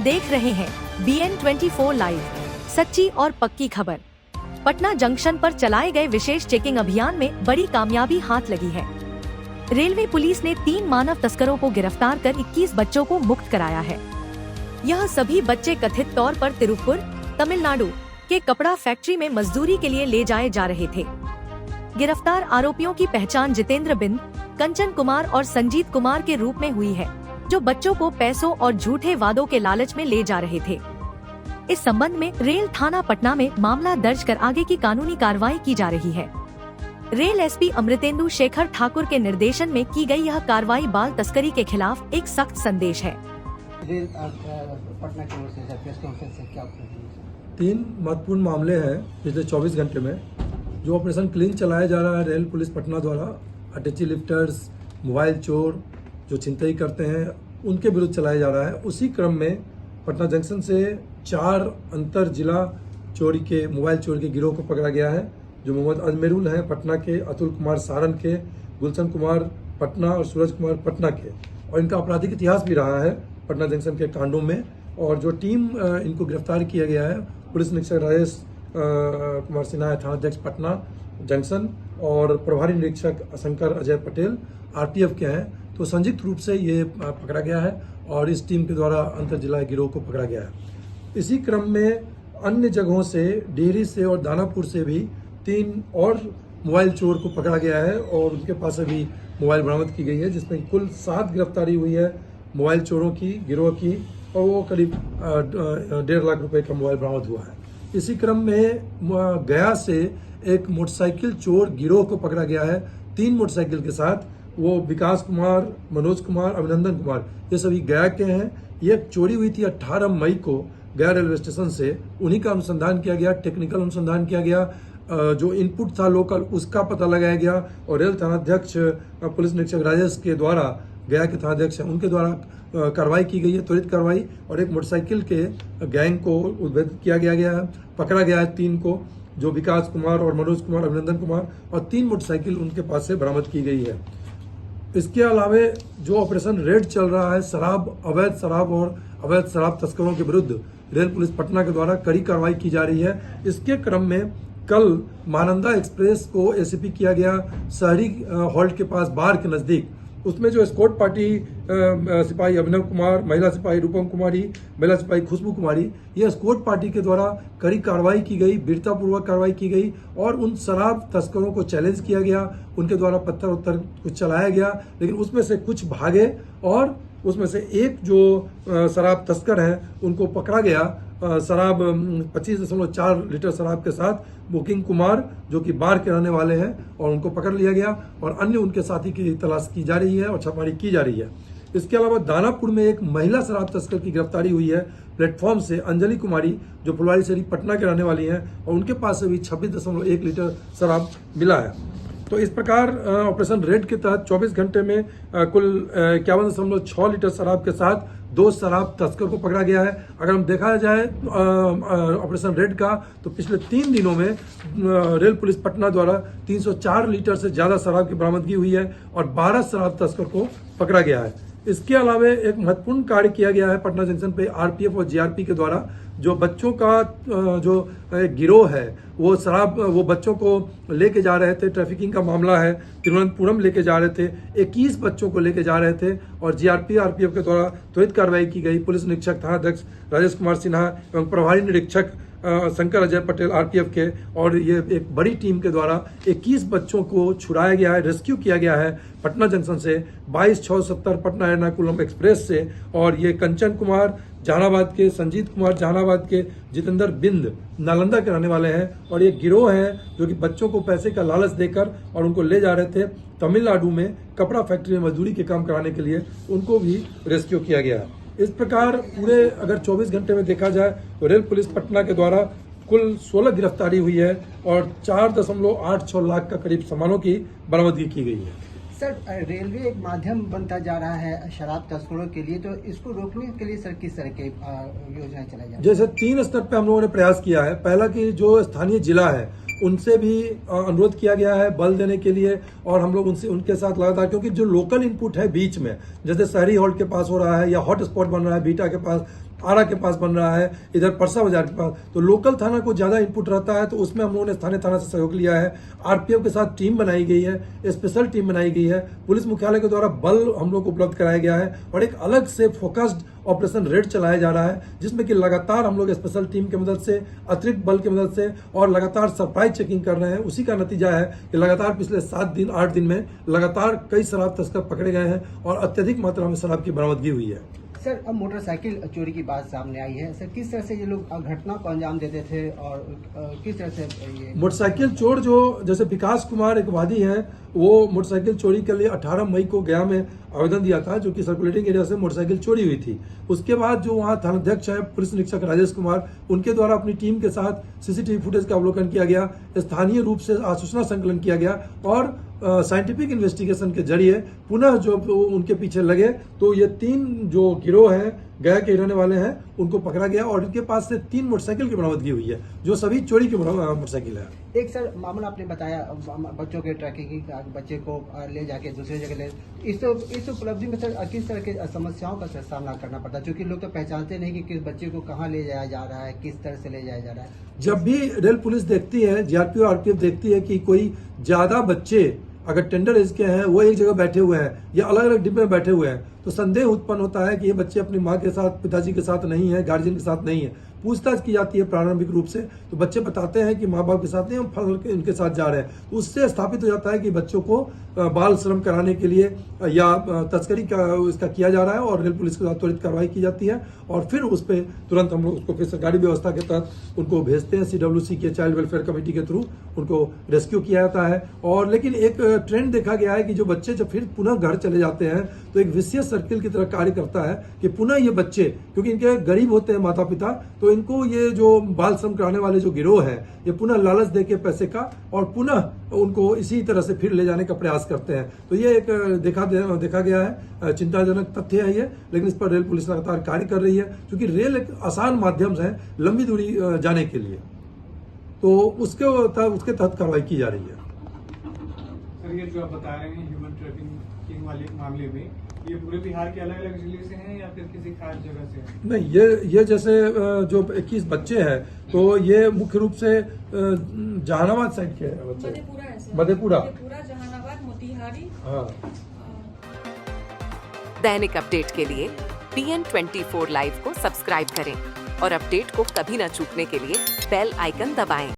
देख रहे हैं BN24 लाइव, सच्ची और पक्की खबर। पटना जंक्शन पर चलाए गए विशेष चेकिंग अभियान में बड़ी कामयाबी हाथ लगी है। रेलवे पुलिस ने 3 मानव तस्करों को गिरफ्तार कर 21 बच्चों को मुक्त कराया है। यह सभी बच्चे कथित तौर पर तिरुपुर, तमिलनाडु के कपड़ा फैक्ट्री में मजदूरी के लिए ले जाए जा रहे थे। गिरफ्तार आरोपियों की पहचान जितेंद्र बिंद, कंचन कुमार और संजीत कुमार के रूप में हुई है, जो बच्चों को पैसों और झूठे वादों के लालच में ले जा रहे थे। इस संबंध में रेल थाना पटना में मामला दर्ज कर आगे की कानूनी कार्रवाई की जा रही है। रेल एसपी अमृतेंदु शेखर ठाकुर के निर्देशन में की गई यह कार्रवाई बाल तस्करी के खिलाफ एक सख्त संदेश है। पटना की ओर से प्रेस कॉन्फ्रेंस से क्या 3 महत्वपूर्ण मामले हैं पिछले 24 घंटे में, जो ऑपरेशन क्लीन चलाया जा रहा है रेल पुलिस पटना द्वारा। अटैची लिफ्टर्स, मोबाइल चोर जो छिनतई करते हैं, उनके विरुद्ध चलाया जा रहा है। उसी क्रम में पटना जंक्शन से 4 अंतर जिला चोरी के मोबाइल चोरी के गिरोह को पकड़ा गया है, जो मोहम्मद अजमेरुल हैं पटना के, अतुल कुमार सारण के, गुलशन कुमार पटना और सूरज कुमार पटना के। और इनका आपराधिक इतिहास भी रहा है पटना जंक्शन के कांडों में। और जो टीम इनको गिरफ्तार किया गया है, पुलिस निरीक्षक राजेश कुमार सिन्हा, थानाध्यक्ष पटना जंक्शन, और प्रभारी निरीक्षक शंकर अजय पटेल RPF के हैं। तो संयुक्त रूप से ये पकड़ा गया है और इस टीम के द्वारा अंतर जिला गिरोह को पकड़ा गया है। इसी क्रम में अन्य जगहों से, डेहरी से और दानापुर से भी 3 और मोबाइल चोर को पकड़ा गया है और उनके पास अभी मोबाइल बरामद की गई है, जिसमें कुल 7 गिरफ्तारी हुई है मोबाइल चोरों की गिरोह की, और वो करीब 1.5 लाख रुपए का मोबाइल बरामद हुआ है। इसी क्रम में गया से एक मोटरसाइकिल चोर गिरोह को पकड़ा गया है 3 मोटरसाइकिल के साथ। वो विकास कुमार, मनोज कुमार, अभिनंदन कुमार, ये सभी गया के हैं। ये चोरी हुई थी 18 मई को गया रेलवे स्टेशन से। उन्हीं का अनुसंधान किया गया, टेक्निकल अनुसंधान किया गया, जो इनपुट था लोकल उसका पता लगाया गया, और रेल थानाध्यक्ष पुलिस निरीक्षक राजेश के द्वारा, गया के थानाध्यक्ष हैं, उनके द्वारा कार्रवाई की गई है, त्वरित कार्रवाई। और एक मोटरसाइकिल के गैंग को उद्भेद किया गया है, पकड़ा गया है 3 को, जो विकास कुमार और मनोज कुमार, अभिनंदन कुमार, और 3 मोटरसाइकिल उनके पास से बरामद की गई है। इसके अलावा जो ऑपरेशन रेड चल रहा है शराब, अवैध शराब और अवैध शराब तस्करों के विरुद्ध रेल पुलिस पटना के द्वारा कड़ी कार्रवाई की जा रही है। इसके क्रम में कल महानंदा एक्सप्रेस को ACP किया गया शहरी हॉल्ट के पास, बार के नजदीक। उसमें जो एस्कॉर्ट पार्टी सिपाही अभिनव कुमार, महिला सिपाही रूपम कुमारी, महिला सिपाही खुशबू कुमारी, ये एस्कॉर्ट पार्टी के द्वारा कड़ी कार्रवाई की गई, वीरतापूर्वक कार्रवाई की गई, और उन शराब तस्करों को चैलेंज किया गया। उनके द्वारा पत्थर उत्तर कुछ चलाया गया, लेकिन उसमें से कुछ भागे और उसमें से एक जो शराब तस्कर हैं उनको पकड़ा गया शराब 25.4 लीटर शराब के साथ। बुकिंग कुमार जो कि बार के रहने वाले हैं, और उनको पकड़ लिया गया, और अन्य उनके साथी की तलाश की जा रही है और छापामारी की जा रही है। इसके अलावा दानापुर में एक महिला शराब तस्कर की गिरफ्तारी हुई है प्लेटफॉर्म से, अंजलि कुमारी, जो फुलवारी शरीफ पटना के रहने वाली हैं, और उनके पास से भी 26.1 लीटर शराब मिला है। तो इस प्रकार ऑपरेशन रेड के तहत 24 घंटे में कुल 51.6 लीटर शराब के साथ 2 शराब तस्कर को पकड़ा गया है। अगर हम देखा जाए ऑपरेशन रेड का, तो पिछले 3 दिनों में रेल पुलिस पटना द्वारा 304 लीटर से ज्यादा शराब की बरामदगी हुई है और 12 शराब तस्कर को पकड़ा गया है। इसके अलावा एक महत्वपूर्ण कार्य किया गया है पटना जंक्शन पे RPF और GRP के द्वारा। जो बच्चों का जो गिरोह है, वो शराब, वो बच्चों को लेके जा रहे थे, ट्रैफिकिंग का मामला है, तिरुवनंतपुरम लेके जा रहे थे, 21 बच्चों को लेके जा रहे थे, और GRP RPF के द्वारा त्वरित कार्रवाई की गई। पुलिस निरीक्षक थानाध्यक्ष राजेश कुमार सिन्हा एवं प्रभारी निरीक्षक शंकर अजय पटेल RPF के, और ये एक बड़ी टीम के द्वारा 21 बच्चों को छुड़ाया गया है, रेस्क्यू किया गया है पटना जंक्शन से 22/670 पटना एर्नाकुलम एक्सप्रेस से। और ये कंचन कुमार जहानाबाद के, संजीत कुमार जहानाबाद के, जितेंद्र बिंद नालंदा के रहने वाले हैं, और ये गिरोह है जो कि बच्चों को पैसे का लालच देकर और उनको ले जा रहे थे तमिलनाडु में कपड़ा फैक्ट्री में मजदूरी के काम कराने के लिए, उनको भी रेस्क्यू किया गया है। इस प्रकार पूरे अगर 24 घंटे में देखा जाए तो रेल पुलिस पटना के द्वारा कुल 16 गिरफ्तारी हुई है और 4.86 लाख का करीब सामानों की बरामदगी की गई है। सर, रेलवे एक माध्यम बनता जा रहा है शराब तस्करों के लिए, तो इसको रोकने के लिए सर किस तरह की योजनाएं चलाई जा रही है? जैसे 3 स्तर पे हम लोगों ने प्रयास किया है। पहला कि जो स्थानीय जिला है उनसे भी अनुरोध किया गया है बल देने के लिए, और हम लोग उनके साथ लगातार, क्योंकि जो लोकल इनपुट है बीच में, जैसे शहरी हॉल्ट के पास हो रहा है या हॉट स्पॉट बन रहा है बीटा के पास, आरा के पास बन रहा है, इधर परसा बाजार के पास। तो लोकल थाना को ज्यादा इनपुट रहता है, तो उसमें हम लोगों ने स्थानीय थाना से सहयोग लिया है। आरपीएफ के साथ टीम बनाई गई है, स्पेशल टीम बनाई गई है, पुलिस मुख्यालय के द्वारा बल हम लोग को उपलब्ध कराया गया है और एक अलग से फोकस्ड ऑपरेशन रेड चलाया जा रहा है, जिसमें कि लगातार हम लोग स्पेशल टीम की मदद से, अतिरिक्त बल की मदद से और लगातार सरप्राइज चेकिंग कर रहे हैं। उसी का नतीजा है कि लगातार पिछले 8 दिन में लगातार कई शराब तस्कर पकड़े गए हैं और अत्यधिक मात्रा में शराब की बरामदगी हुई है। सर, अब मोटरसाइकिल चोरी की बात सामने आई है। सर, किस तरह से ये लोग घटना को अंजाम देते थे और किस तरह से ये मोटरसाइकिल चोर जो जैसे विकास कुमार एक वादी है, वो मोटरसाइकिल चोरी के लिए 18 मई को गया में आवेदन दिया था, जो कि सर्कुलेटिंग एरिया से मोटरसाइकिल चोरी हुई थी। उसके बाद जो वहाँ थानाध्यक्ष है पुलिस निरीक्षक राजेश कुमार, उनके द्वारा अपनी टीम के साथ सीसीटीवी फुटेज का अवलोकन किया गया, स्थानीय रूप से आसूचना संकलन किया गया और साइंटिफिक इन्वेस्टिगेशन के जरिए पुनः जो उनके पीछे लगे तो ये 3 जो गिरोह हैं, गया के रहने वाले हैं, उनको पकड़ा गया और इनके पास से 3 मोटरसाइकिल की बरामदगी हुई है, जो सभी चोरी की मोटरसाइकिल है। एक सर मामला आपने बताया बच्चों के ट्रैकिंग, बच्चे को ले जाके दूसरी जगह ले, इस उपलब्धि में सर किस तरह की समस्याओं का सामना करना पड़ता है, क्योंकि लोग तो पहचानते नहीं कि किस बच्चे को कहाँ ले जाया जा रहा है, किस तरह से ले जाया जा रहा है। जब भी रेल पुलिस देखती है, जीआरपी और आरपीएफ देखती है कि कोई ज्यादा बच्चे अगर टेंडर एज के हैं, वो एक जगह बैठे हुए हैं या अलग अलग डिब्बे में बैठे हुए हैं, तो संदेह उत्पन्न होता है कि ये बच्चे अपनी माँ के साथ, पिताजी के साथ नहीं है, गार्जियन के साथ नहीं है। पूछताछ की जाती है प्रारंभिक रूप से, तो बच्चे बताते हैं कि माँ बाप के साथ नहीं, हम फल इनके साथ जा रहे हैं। तो उससे स्थापित हो जाता है कि बच्चों को बाल श्रम कराने के लिए या तस्करी का इसका किया जा रहा है और रेल पुलिस के साथ त्वरित कार्रवाई की जाती है और फिर उस पर तुरंत हम लोग उसको फिर सरकारी व्यवस्था के तहत उनको भेजते हैं। CWC के चाइल्ड वेलफेयर कमेटी के थ्रू उनको रेस्क्यू किया जाता है। और लेकिन एक ट्रेंड देखा गया है कि जो बच्चे जब फिर पुनः घर चले जाते हैं तो एक विशियस सर्किल की तरह कार्य करता है कि पुनः ये बच्चे, क्योंकि इनके गरीब होते हैं माता पिता, तो इनको ये जो बाल श्रम कराने वाले जो गिरोह है, ये पुनः लालच देके पैसे का और पुनः उनको इसी तरह से फिर ले जाने का प्रयास करते हैं। तो ये एक देखा गया है, चिंताजनक तथ्य है ये, लेकिन इस पर रेल पुलिस लगातार कार्य कर रही है, क्योंकि रेल एक आसान माध्यम है लंबी दूरी जाने के लिए, तो उसके तहत कार्रवाई की जा रही है। सर, ये जो आप बता रहे हैं ह्यूमन ट्रैफिकिंग वाले मामले में, ये पूरे बिहार के अलग अलग जिले से हैं या फिर किसी खास जगह से हैं? नहीं, ये जैसे जो 21 बच्चे हैं, तो ये मुख्य रूप से जहानाबाद साइड के हैं बच्चे। मधेपुरा, जहानाबाद, मोतिहारी। हाँ। दैनिक अपडेट के लिए PN24 लाइव को सब्सक्राइब करें और अपडेट को कभी न चूकने के लिए बेल आइकन दबाएं।